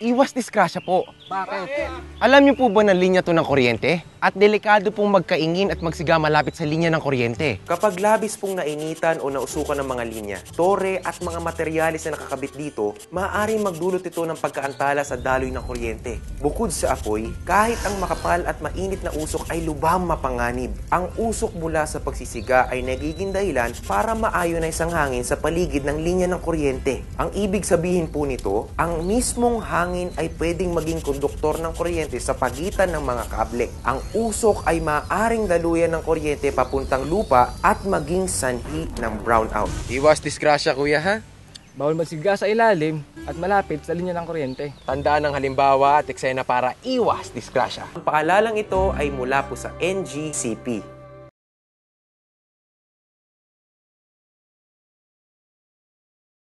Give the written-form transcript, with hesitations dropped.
Iwas disgrasya po. Bakit? Alam niyo po ba na linya to ng kuryente? At delikado pong magkaingin at magsiga malapit sa linya ng kuryente. Kapag labis pong nainitan o nausukan ng mga linya, tore at mga materyales na nakakabit dito, maaaring magdulot ito ng pagkaantala sa daloy ng kuryente. Bukod sa apoy, kahit ang makapal at mainit na usok ay lubhang mapanganib. Ang usok mula sa pagsisiga ay nagiging dahilan para maayonize ang hangin sa paligid ng linya ng kuryente. Ang ibig sabihin po nito, ang mismong hangin ay pwedeng maging konduktor ng kuryente sa pagitan ng mga kable. Ang usok ay maaaring daluyan ng kuryente papuntang lupa at maging sanhi ng brownout. Iwas disgrasya, kuya, ha? Bawal magsiga sa ilalim at malapit sa linya ng kuryente. Tandaan ang halimbawa at eksena para iwas disgrasya. Ang paalalang ito ay mula po sa NGCP.